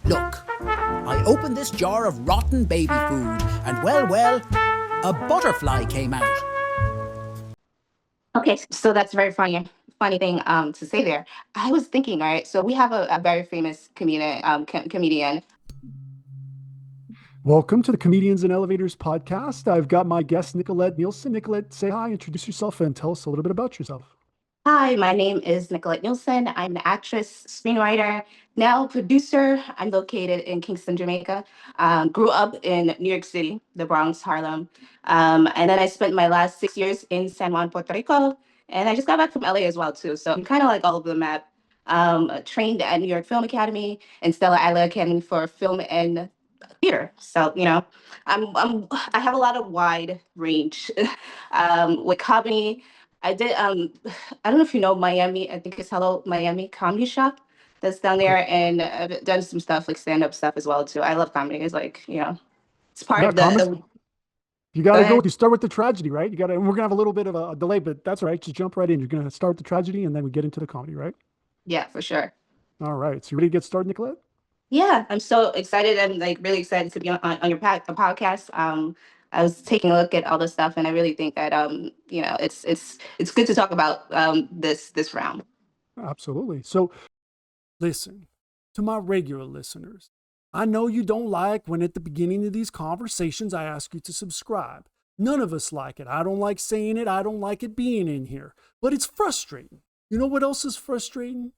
Look, I opened this jar of rotten baby food, and well, a butterfly came out. Okay, so that's a very funny thing to say there. I was thinking, all right, so we have a very famous comedian. Welcome to the Comedians and Elevators podcast. I've got my guest, Nicholette Neilson. Nicolette, say hi, introduce yourself, and tell us a little bit about yourself. Hi, my name is Nicholette Neilson. I'm an actress, screenwriter, now producer. I'm located in Kingston, Jamaica. Grew up in New York City, the Bronx, Harlem. And then I spent my last 6 years in San Juan, Puerto Rico. And I just got back from LA as well, too. So I'm kind of like all over the map. Trained at New York Film Academy and Stella Adler Academy for Film and Theater. So, I have a lot of wide range with comedy. I did I don't know if you know Miami. I think it's Hello Miami Comedy Shop that's down Okay. there, and I've done some stuff like stand up stuff as well too. I love comedy. It's like it's part Yeah, of comedy. the. You got Go to go. ahead. You start with the tragedy, right? You got to. And we're gonna have a little bit of a delay, but that's all right. Just jump right in. You're gonna start with the tragedy, and then we get into the comedy, right? Yeah, for sure. All right. So you ready to get started, Nicolette? Yeah, I'm so excited. I'm like really excited to be on your podcast. I was taking a look at all this stuff, and I really think that it's good to talk about this round. Absolutely. So listen to my regular listeners. I know you don't like when at the beginning of these conversations I ask you to subscribe. None of us like it. I don't like saying it. I don't like it being in here. But it's frustrating. You know what else is frustrating?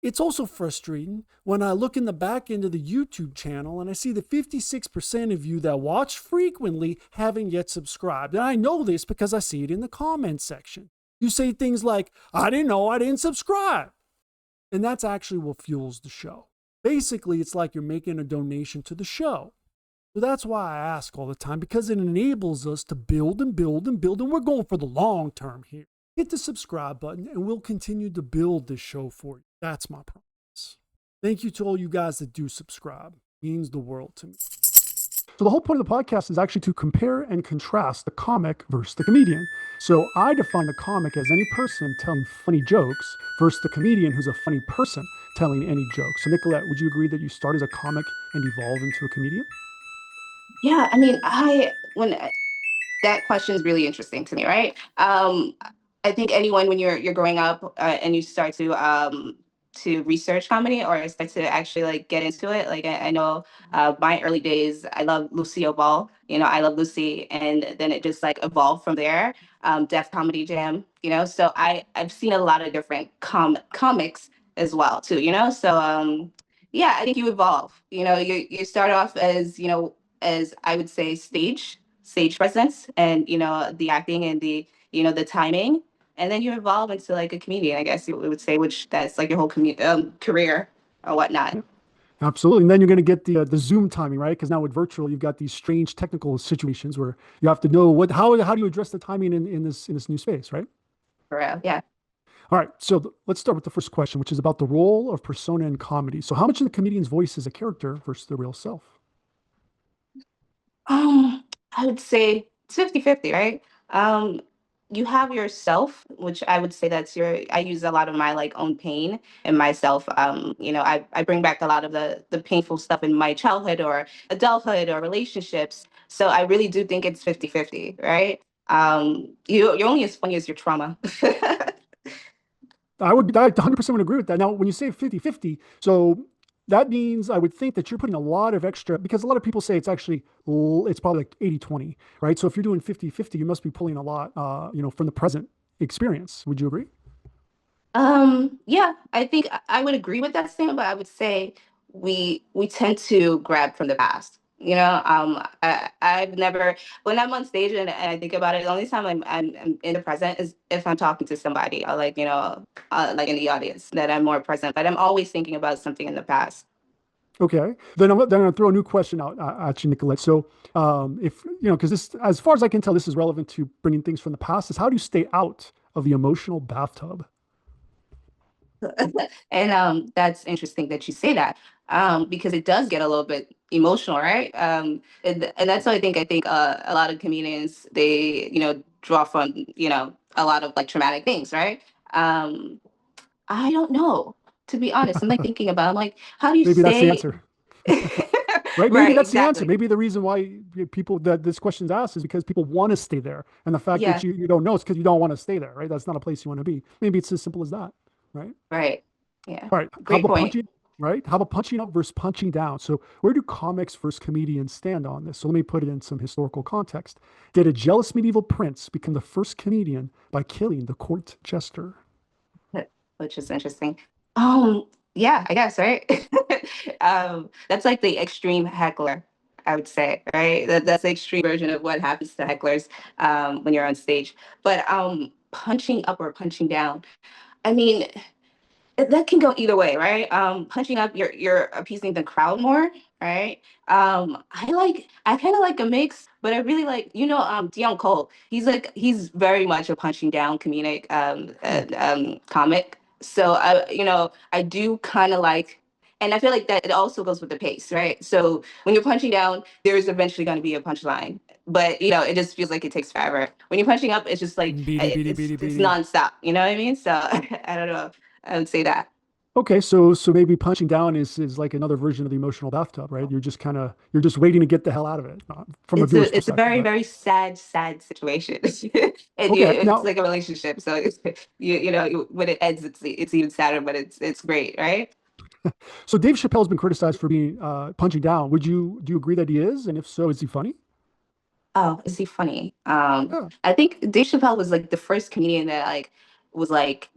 It's also frustrating when I look in the back end of the YouTube channel and I see the 56% of you that watch frequently haven't yet subscribed. And I know this because I see it in the comments section. You say things like, I didn't know I didn't subscribe. And that's actually what fuels the show. Basically, it's like you're making a donation to the show. So that's why I ask all the time, because it enables us to build and build and build. And we're going for the long term here. Hit the subscribe button and we'll continue to build this show for you. That's my promise. Thank you to all you guys that do subscribe. It means the world to me. So the whole point of the podcast is actually to compare and contrast the comic versus the comedian. So I define the comic as any person telling funny jokes versus the comedian who's a funny person telling any jokes. So Nicolette, would you agree that you start as a comic and evolve into a comedian? Yeah, I mean, I when that question is really interesting to me, right? I think anyone when you're growing up and you start to research comedy or start to actually like get into it, like I know my early days, I love Lucille Ball, I love Lucy, and then it just like evolved from there. Def Comedy Jam, so I've seen a lot of different comics as well too, so yeah, I think you evolve. You start off as as I would say stage presence and the acting and the timing, and then you evolve into like a comedian, I guess you would say, which that's like your whole career or whatnot. Yeah, absolutely. And then you're going to get the Zoom timing, right? Because now with virtual, you've got these strange technical situations where you have to know how do you address the timing in this new space, right? For real, yeah. All right, so let's start with the first question, which is about the role of persona in comedy. So, how much of the comedian's voice is a character versus the real self? I would say it's 50-50, right? Um, you have yourself, which I would say that's I use a lot of my like own pain and myself. I bring back a lot of the painful stuff in my childhood or adulthood or relationships. So I really do think it's 50-50, right? You're only as funny as your trauma. I 100% would agree with that. Now, when you say 50-50, so that means I would think that you're putting a lot of extra, because a lot of people say it's probably like 80-20, right? So if you're doing 50-50, you must be pulling a lot, from the present experience. Would you agree? Yeah, I think I would agree with that statement, but I would say we tend to grab from the past. I've never when I'm on stage and I think about it, the only time I'm in the present is if I'm talking to somebody or like like in the audience that I'm more present. But I'm always thinking about something in the past. Okay. Then I'm going to throw a new question out at you, Nicolette. So, if because this, as far as I can tell, this is relevant to bringing things from the past. Is how do you stay out of the emotional bathtub? And that's interesting that you say that because it does get a little bit emotional, right? And that's what I think a lot of comedians they draw from a lot of like traumatic things, right? Um, I don't know, to be honest. I'm like thinking about I'm like how do you Maybe that's the say answer. Right? Maybe Right, that's the answer. exactly. Maybe the reason why people that this question's asked is because people want to stay there. And the fact that Yeah, you don't know is because you don't want to stay there, right? That's not a place you want to be. Maybe it's as simple as that, right? right. Yeah. All right. How Great about point. punching, right? How about punching up versus punching down? So where do comics versus comedians stand on this? So let me put it in some historical context. Did a jealous medieval prince become the first comedian by killing the court jester? Which is interesting. Um, yeah, I guess, right? That's like the extreme heckler, I would say, right? That's the extreme version of what happens to hecklers when you're on stage. But punching up or punching down, I mean, that can go either way, right? Punching up, you're appeasing the crowd more, right? I kind of like a mix, but I really like, Dion Cole. He's very much a punching down comedic Hmm. comic. So I do kind of like, and I feel like that it also goes with the pace, right? So when you're punching down, there's eventually going to be a punchline, but it just feels like it takes forever. When you're punching up, it's just like Beady, beady, it's beady, it's beady. nonstop. You know what I mean? So I don't know. I would say that. Okay, so maybe punching down is like another version of the emotional bathtub, right? You're just waiting to get the hell out of it, from a viewer's It's a perspective, very, right? very sad situation. Okay, It's now like a relationship. So when it ends, it's even sadder, but it's great, right? so Dave Chappelle's been criticized for being punching down. Do you agree that he is? And if so, is he funny? Oh, is he funny? Yeah, I think Dave Chappelle was like the first comedian that like was like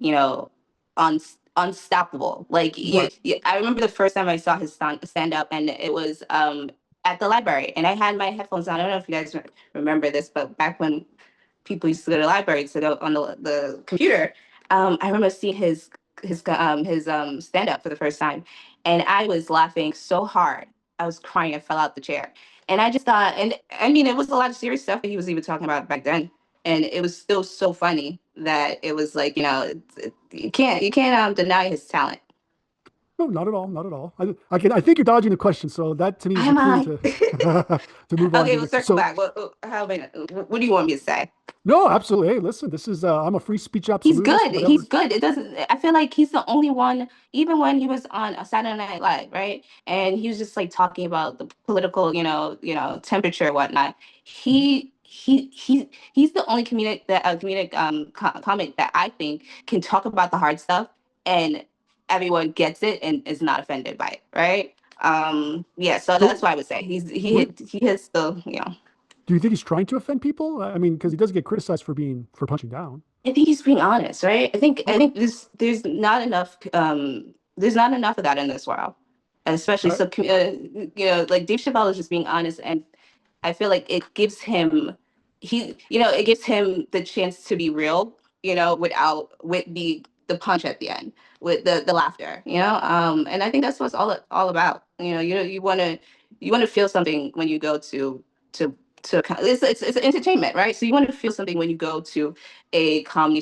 un unstoppable. Like right. I remember the first time I saw his stand up, and it was at the library, and I had my headphones on. I don't know if you guys remember this, but back when people used to go to the library to go on the computer. I remember seeing his stand up for the first time, and I was laughing so hard I was crying. I fell out the chair, and I just thought, and I mean, it was a lot of serious stuff that he was even talking about back then, and it was still so funny that it was like you can't deny his talent. No, not at all, not at all. I think you're dodging the question, so that to me is a Am clue I? to to move on to Okay, the we'll next. circle So back. What do you want me to say? no, absolutely. Hey, listen, this is I'm a free speech He's absolutist. good. He's Whatever. good. It doesn't. I feel like he's the only one. Even when he was on a Saturday Night Live, right, and he was just like talking about the political, temperature and whatnot. He's the only comedic comic that I think can talk about the hard stuff and everyone gets it and is not offended by it, right? Yeah. So that's So why I would say would he has the. do you think he's trying to offend people? I mean, because he does get criticized for punching down. I think he's being honest, right? I Okay. think there's not enough of that in this world, and especially All right. so like Dave Chappelle is just being honest, and I feel like it gives him the chance to be real, without with the punch at the end, with the laughter, and I think that's what it's all about. You want to feel something when you go to it's entertainment, right? So you want to feel something when you go to a comedy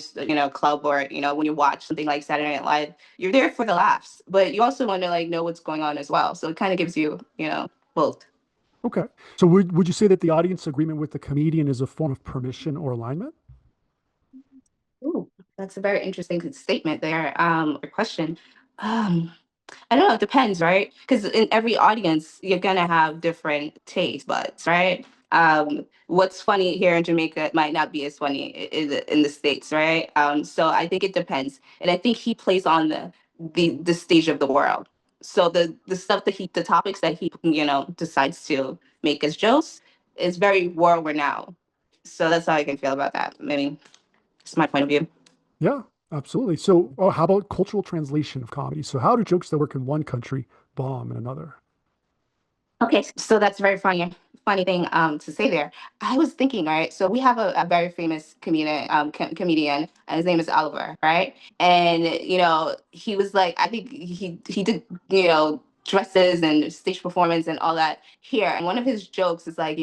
club, or when you watch something like Saturday Night Live. You're there for the laughs, but you also want to like know what's going on as well. So it kind of gives you both. Okay. So would you say that the audience agreement with the comedian is a form of permission or alignment? Ooh, that's a very interesting statement there, or question. Um, I don't know. It depends, right? Because in every audience, you're gonna have different taste buds, right? What's funny here in Jamaica might not be as funny in the States, right? So I think it depends, and I think he plays on the stage of the world. So the stuff the topics that he decides to make as jokes is very world renowned. So that's how I can feel about that. Maybe it's my point of view. Yeah, absolutely. So, how about cultural translation of comedy? So, how do jokes that work in one country bomb in another? Okay, so that's a very funny thing to say there. I was thinking, right? So we have a very famous comedian, and his name is Oliver, right? And he was like, I think he did dresses and stage performance and all that here. And one of his jokes is like,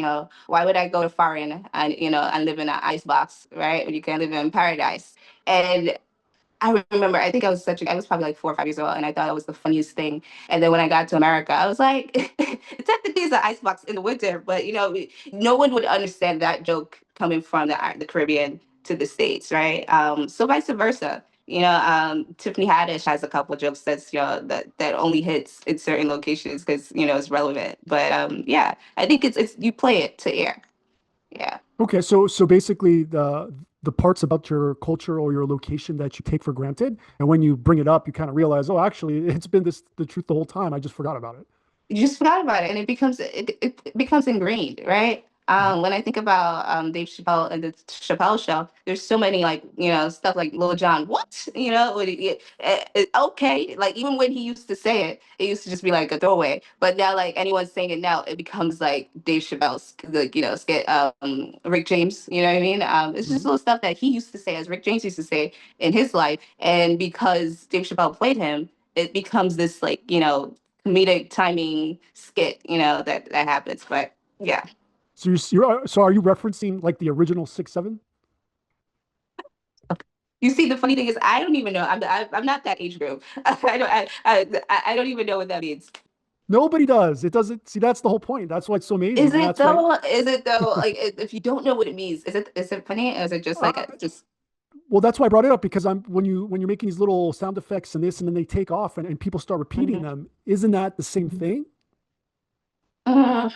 why would I go to foreign and and live in an ice box, right? When you can live in paradise. And I remember, I think I was probably like 4 or 5 years old, and I thought it was the funniest thing. And then when I got to America, I was like, technically it's an icebox in the winter, but no one would understand that joke coming from the Caribbean to the States, right? So vice versa. Tiffany Haddish has a couple jokes that's that only hits in certain locations because it's relevant. But yeah, I think it's you play it to air. Yeah. Okay, so basically the parts about your culture or your location that you take for granted, and when you bring it up, you kind of realize, oh, actually, it's been the truth the whole time. I just forgot about it. You just forgot about it, and it becomes ingrained, right? Mhm. When I think about Dave Chappelle and the Chappelle Show, there's so many like stuff like Lil Jon, what okay, like even when he used to say it, it used to just be like a throwaway, but now like anyone saying it now, it becomes like Dave Chappelle's like skit, Rick James, you know what I mean? It's just Mhm. little stuff that he used to say, as Rick James used to say in his life, and because Dave Chappelle played him, it becomes this like comedic timing skit, that happens. But yeah, So are you referencing like the original 6'7"? you see, the funny thing is, I don't even know. I'm not that age group. I don't even know what that means. Nobody does. It doesn't. See, that's the whole point. That's why it's so Is amazing, and it that's why. though? Is it though? Like, if you don't know what it means, is it funny, or is it just like Uh, a just? well, that's why I brought it up because I'm when you're making these little sound effects and this, and then they take off and people start repeating Mhm. them. Isn't that the same thing? Uh,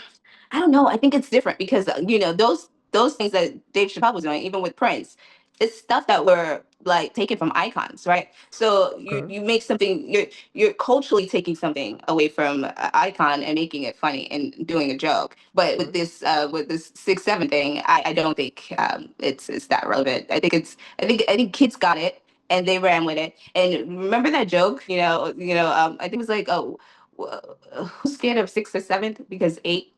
I don't know. I think it's different because those things that Dave Chappelle was doing, even with Prince, it's stuff that were like taken from icons, right? So you Okay. you make something, you're culturally taking something away from an icon and making it funny and doing a joke. But Right. with this 6'7" thing, I don't think it's that relevant. I think kids got it and they ran with it. And remember that joke? I think it was like, oh, who's scared of sixth or seventh because eight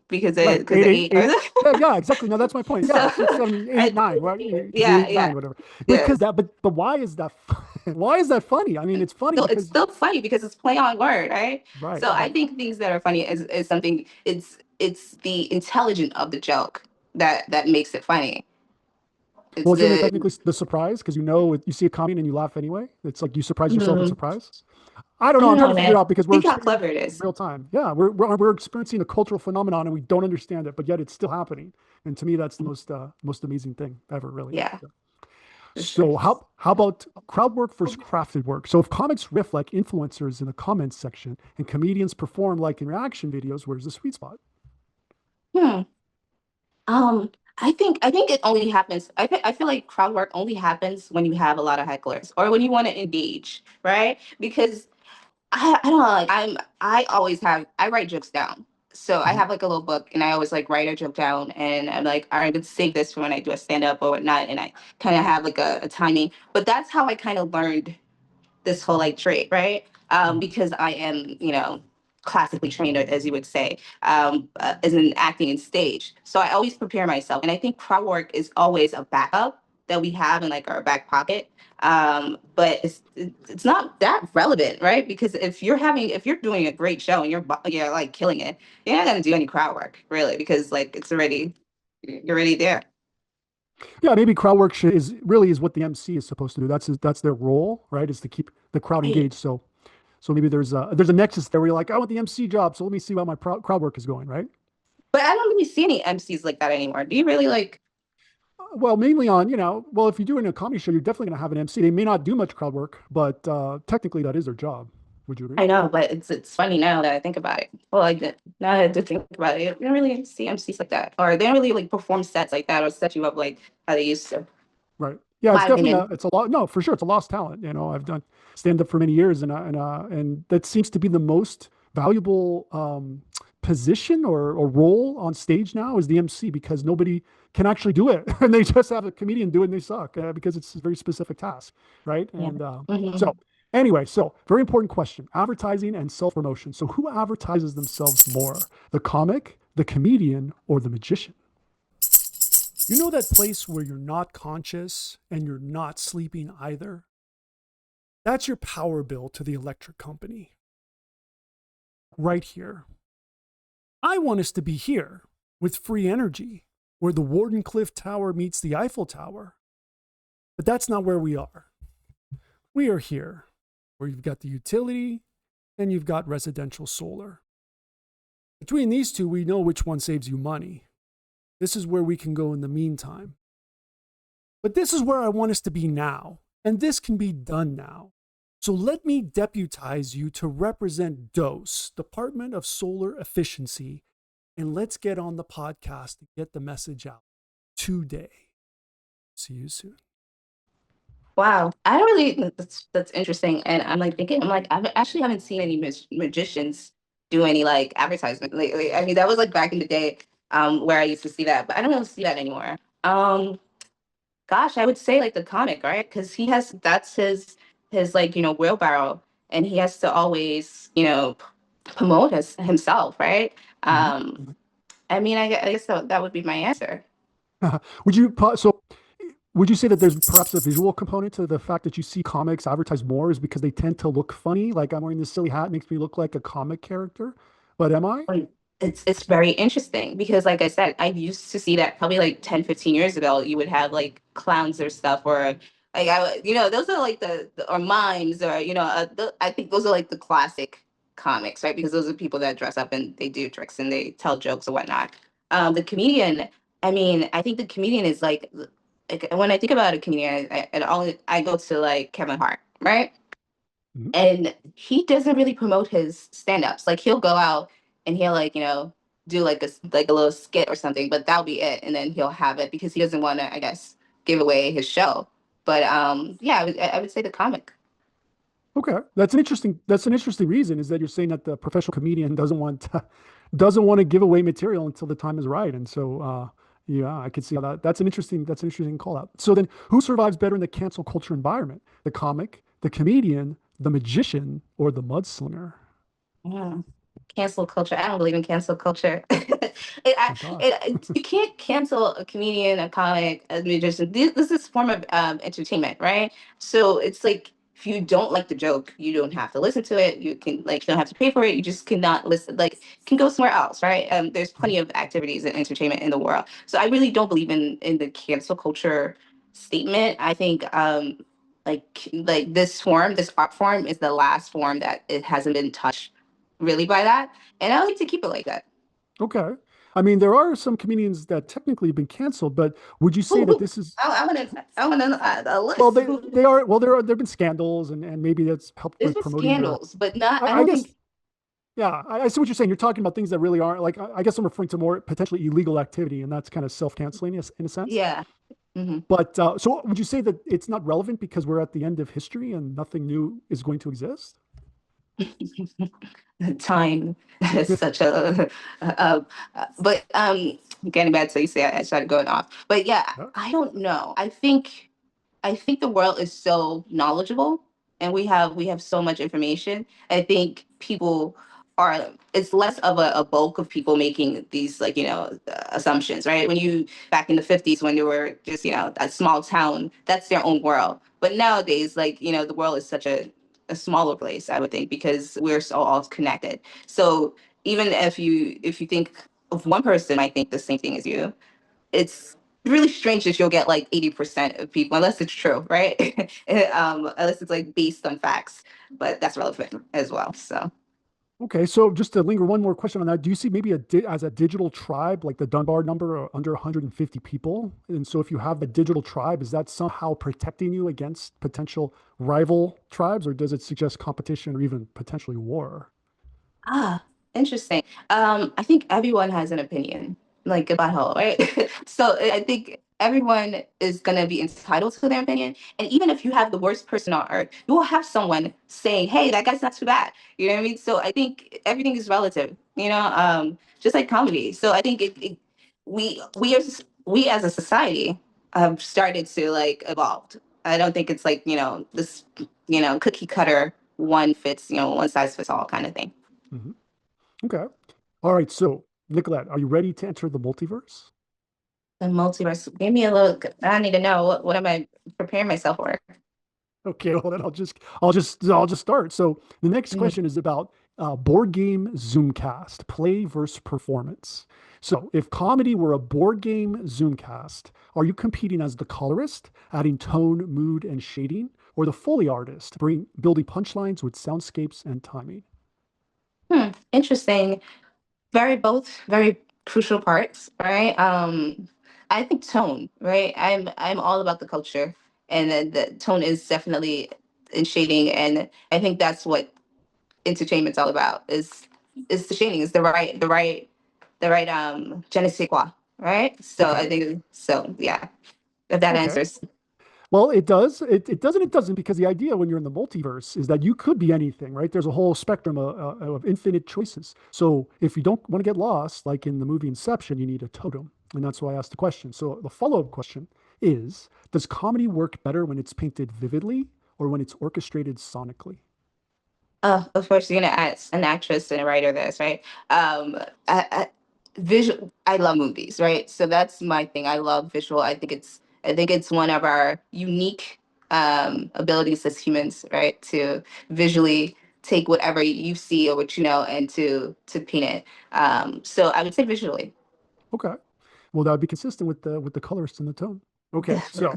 Right. because Eight, the eight, eight. eight. Yeah, yeah, exactly. No, that's my point. Yeah, So 6, 7, 8, I 9. Right? Because yeah, eight, yeah, nine, whatever. yeah. Because that, but why is that? Why is that funny? I mean, it's funny So it's because still funny because it's play on word, right? right, So I but think things that are funny is something, it's the intelligence of the joke that makes it funny. It's well, isn't it the technically the surprise? Because you see a comedy and you laugh anyway. It's like you surprise yourself with Mhm. surprise. I don't I know. don't I'm trying know, to figure it man. out because we're Think how experiencing clever it it in is. real time. Yeah, we're experiencing a cultural phenomenon and we don't understand it, but yet it's still happening. And to me, that's the most amazing thing ever, really. Yeah, Yeah. for sure. So how about crowd work versus crafted work? So if comics riff like influencers in the comments section and comedians perform like in reaction videos, where's the sweet spot? Hmm. I think it only happens. I feel like crowd work only happens when you have a lot of hecklers or when you want to engage, right? Because I don't know, like I always I write jokes down. So I Mhm. have like a little book and I always like write a joke down and I'm like, all right, let's save this for when I do a stand up or whatnot. And I kind of have like a timing. But that's how I kind of learned this whole like trait, right? Mhm. Because I am, classically trained, as you would say, as in acting and stage. So I always prepare myself, and I think crowd work is always a backup that we have in like our back pocket. But it's not that relevant, right? Because if you're doing a great show and you're like killing it, you're not gonna do any crowd work really because like you're already there. Yeah, maybe crowd work is really is what the MC is supposed to do. That's their role, right? Is to keep the crowd Right. engaged. So maybe there's a nexus there where you're like, I want the MC job, so let me see how my crowd work is going, right? But I don't really see any MCs like that anymore. Do you really like? Well, mainly on, well, if you're doing a comedy show, you're definitely going to have an MC. They may not do much crowd work, but technically that is their job. Would you agree? I know, but it's funny now that I think about it. Well, now that I did think about it, you don't really see MCs like that, or they don't really like perform sets like that, or set you up like how they used to. Right. Yeah, it's My definitely opinion. it's a lot. No, for sure, it's a lost talent. I've done stand up for many years, and that seems to be the most valuable position or role on stage now is the MC because nobody can actually do it, and they just have a comedian do it and they suck because it's a very specific task, right? Yeah. And Hmm. so anyway, so very important question: advertising and self promotion. So who advertises themselves more, the comic, the comedian, or the magician? You know that place where you're not conscious and you're not sleeping either? That's your power bill to the electric company. Right here. I want us to be here with free energy, where the Wardenclyffe Tower meets the Eiffel Tower. But that's not where we are. We are here, where you've got the utility and you've got residential solar. Between these two, we know which one saves you money. This is where we can go in the meantime. But this is where I want us to be now. And this can be done now. So let me deputize you to represent DOSE, Department of Solar Efficiency, and let's get on the podcast and get the message out today. See you soon. Wow, I don't really. That's interesting, and I'm like thinking, I'm like, I actually haven't seen any magicians do any like advertisement lately. I mean, that was like back in the day, where I used to see that, but I don't really see that anymore. Gosh, I would say like the comic, right? Because he has that's his like wheelbarrow, and he has to always promote himself, right? Mhm. I mean, I guess that would be my answer. Would you so would you say that there's perhaps a visual component to the fact that you see comics advertised more is because they tend to look funny? Like I'm wearing this silly hat, makes me look like a comic character. But am I? Um, it's very interesting because like I said, I used to see that probably like 10, 15 years ago. You would have like clowns or stuff, or like those are like or mimes, or I think those are like the classic comics, right? Because those are people that dress up and they do tricks and they tell jokes or whatnot. The comedian, I mean, I think the comedian is like when I think about a comedian, I go to like Kevin Hart, right? Mhm. And he doesn't really promote his stand-ups. Like he'll go out and he'll like do like a little skit or something, but that'll be it. And then he'll have it because he doesn't want to, I guess, give away his show. But yeah, I would say the comic. Okay, that's an interesting reason is that you're saying that the professional comedian doesn't want to give away material until the time is right, and so yeah, I could see how that's an interesting call out. So then, who survives better in the cancel culture environment? The comic, the comedian, the magician, or the mudslinger? Yeah. Cancel culture. I don't believe in cancel culture. My God. You can't cancel a comedian, a comic, a musician. This is a form of entertainment, right? So it's like if you don't like the joke, you don't have to listen to it. You can like you don't have to pay for it. You just cannot listen. Like can go somewhere else, right? There's plenty of activities and entertainment in the world. So I really don't believe in the cancel culture statement. I think like this art form is the last form that it hasn't been touched really by that. And I like to keep it like that. Okay. I mean, there are some comedians that technically have been canceled, but would you say that Who? this is I want a well, list. they are well, there've been scandals and maybe that's helped There's with been promoting their. scandals, but not. I I don't guess think. yeah, I see what you're saying. You're talking about things that really aren't like I guess I'm referring to more potentially illegal activity, and that's kind of self-canceling in a sense. Yeah. Hmm. But so would you say that it's not relevant because we're at the end of history and nothing new is going to exist? Time is such but getting back to you say I started going off. But yeah, Yeah. I don't know. I think the world is so knowledgeable and we have so much information. I think people are it's less of a bulk of people making these like assumptions, right? When you back in the 50s when they were just a small town, that's their own world. But nowadays like the world is such a smaller place, I would think, because we're so all connected. So even if you think of one person might think the same thing as you, it's really strange that you'll get like 80% of people, unless it's true, right? Unless it's like based on facts, but that's relevant as well. So, Okay, so just to linger one more question on that, do you see maybe as a digital tribe, like the Dunbar number, under 150 people? And so if you have a digital tribe, is that somehow protecting you against potential rival tribes, or does it suggest competition or even potentially war? ah, interesting. I think everyone has an opinion, like about hell, right? So I think everyone is gonna be entitled to their opinion, and even if you have the worst person on earth, you will have someone saying, "Hey, that guy's not too bad." You know what I mean? So I think everything is relative. Just like comedy. So I think we as a society have started to like evolve. I don't think it's like this cookie cutter one fits one size fits all kind of thing. Mhm. Okay. All right. So, Nicolette, are you ready to enter the multiverse? The multiverse. Give me a look. I need to know what am I preparing myself for? Okay, well then I'll just start. So the next Mhm. question is about board game Zoomcast, play versus performance. So if comedy were a board game Zoomcast, are you competing as the colorist, adding tone, mood, and shading, or the Foley artist, building punchlines with soundscapes and timing? Interesting. Both very crucial parts, right? I think tone, right? I'm all about the culture, and the tone is definitely in shading, and I think that's what entertainment's all about, is the shading, is the right je ne sais quoi, right? So Okay. I think so, yeah, if that Okay. answers. Well, it does. It doesn't. It doesn't, because the idea when you're in the multiverse is that you could be anything, right? There's a whole spectrum of infinite choices. So if you don't want to get lost, like in the movie Inception, you need a totem, and that's why I asked the question. So the follow-up question is: does comedy work better when it's painted vividly or when it's orchestrated sonically? Of course, you're gonna ask an actress and a writer this, right? Visual. I love movies, right? So that's my thing. I love visual. I think it's one of our unique abilities as humans, right? To visually take whatever you see or what you know and to paint it. So I would say visually. Okay. Well, that would be consistent with the colorist and the tone. Okay. So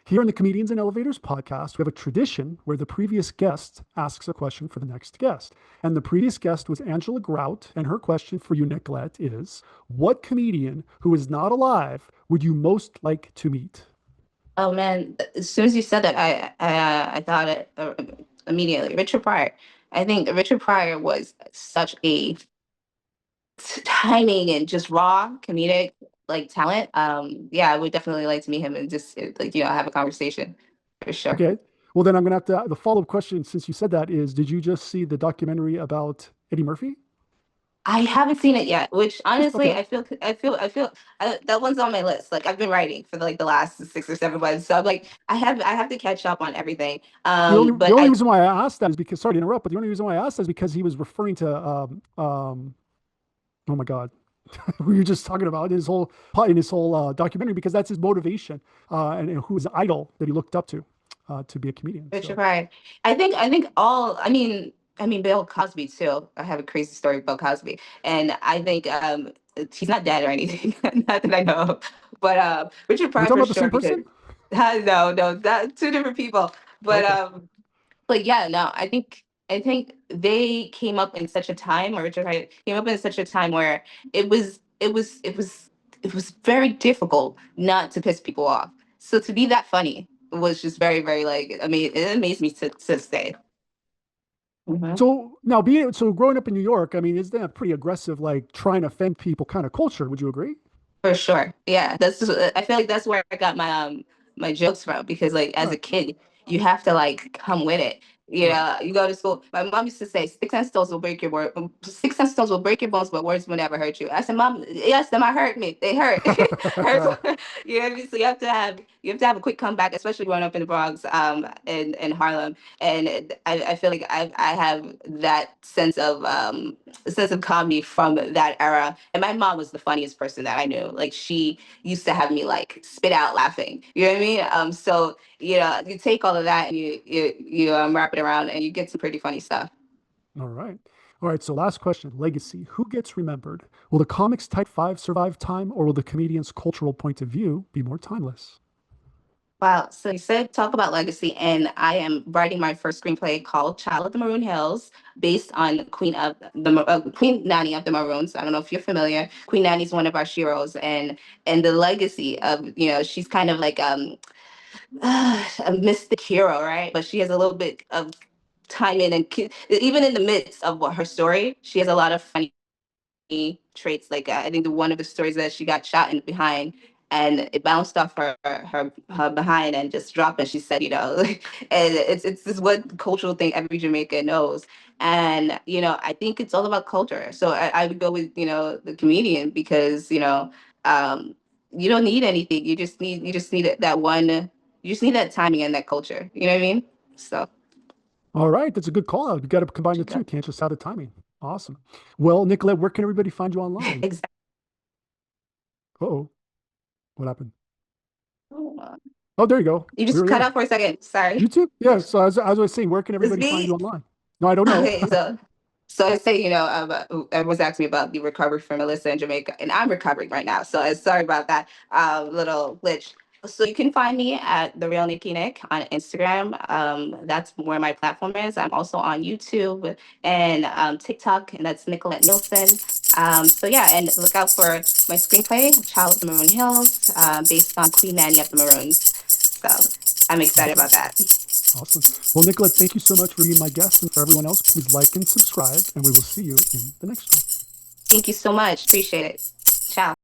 here in the Comedians in Elevators podcast, we have a tradition where the previous guest asks a question for the next guest. And the previous guest was Angela Grout. And her question for you, Nicolette, is: what comedian who is not alive would you most like to meet? Oh man, as soon as you said that, I thought it immediately. Richard Pryor. I think Richard Pryor was such a timing and just raw comedic like talent. Yeah, I would definitely like to meet him and just like have a conversation for sure. Okay. Well, then I'm going to have to, the follow up question, since you said that, is: did you just see the documentary about Eddie Murphy? I haven't seen it yet, which honestly, Okay. I feel that one's on my list. Like I've been writing for like the last 6 or 7 months, so I'm like, I have to catch up on everything. The But only I reason why I asked that is because, sorry to interrupt, but the only reason why I asked that is because he was referring to, oh my God, who you're just talking about in his whole documentary, because that's his motivation, and who his idol that he looked up to be a comedian. Richard So, Pryor. I think all. I mean Bill Cosby too. I have a crazy story with Bill Cosby, and I think he's not dead or anything, not that I know of. But Richard are we Pryor talking for about the sure same because person? no, that two different people. But Okay. yeah, no, I think they came up in such a time, or Richard Pryor came up in such a time where it was very difficult not to piss people off. So to be that funny was just very, very like, I mean, it amazed me to stay. Hmm. So growing up in New York, I mean, is that a pretty aggressive, like trying to offend people kind of culture? Would you agree? For sure. Yeah. I feel like that's where I got my jokes from, because like as a Right. kid, you have to like come with it. Right. You go to school. My mom used to say, "Sticks and stones will break your word. Sticks and stones will break your bones, but words will never hurt you." I said, "Mom, yes, them I hurt me. They hurt." hurt. You know what I mean? So you have to have a quick comeback, especially growing up in the Bronx, in Harlem. And I feel like I have that sense of comedy from that era. And my mom was the funniest person that I knew. Like she used to have me like spit out laughing. You know what I mean? So you take all of that and you wrap it around and you get some pretty funny stuff. All right. All right. So last question: legacy. Who gets remembered? Will the comics Type Five survive time, or will the comedian's cultural point of view be more timeless? Wow. So you said talk about legacy, and I am writing my first screenplay called Child of the Maroon Hills, based on Queen Nanny of the Maroons. I don't know if you're familiar. Queen Nanny's one of our heroes, and the legacy of she's kind of like a mystic hero, right? But she has a little bit of time in, and even in the midst of what her story, she has a lot of funny traits. Like I think one of the stories that she got shot in behind, and it bounced off her behind and just dropped. And she said, and it's this one cultural thing every Jamaican knows. And I think it's all about culture. So I would go with the comedian, because um, you don't need anything. You just need that one. You just need that timing and that culture. You know what I mean? So All right. That's a good call out. You got to combine the two. Can't just have the timing. Awesome. Well, Nicolette, where can everybody find you online? exactly. Oh, what happened? Oh, there you go. You We just were cut there. out for a second. Sorry. YouTube? Yeah. So as I was saying, where can It's everybody find me. you online? No, I don't know. Okay, so I say, everyone's asking me about the recovery from Melissa in Jamaica, and I'm recovering right now. So sorry about that little glitch. So you can find me at the Real Nikki Nick on Instagram. That's where my platform is. I'm also on YouTube and TikTok, and that's Nicholette Neilson. So yeah, and look out for my screenplay, Child of the Maroon Hills, based on Queen Nanny of the Maroons. So I'm excited about that. Awesome. Well, Nicolette, thank you so much for being my guest. And for everyone else, please like and subscribe, and we will see you in the next one. Thank you so much. Appreciate it. Ciao.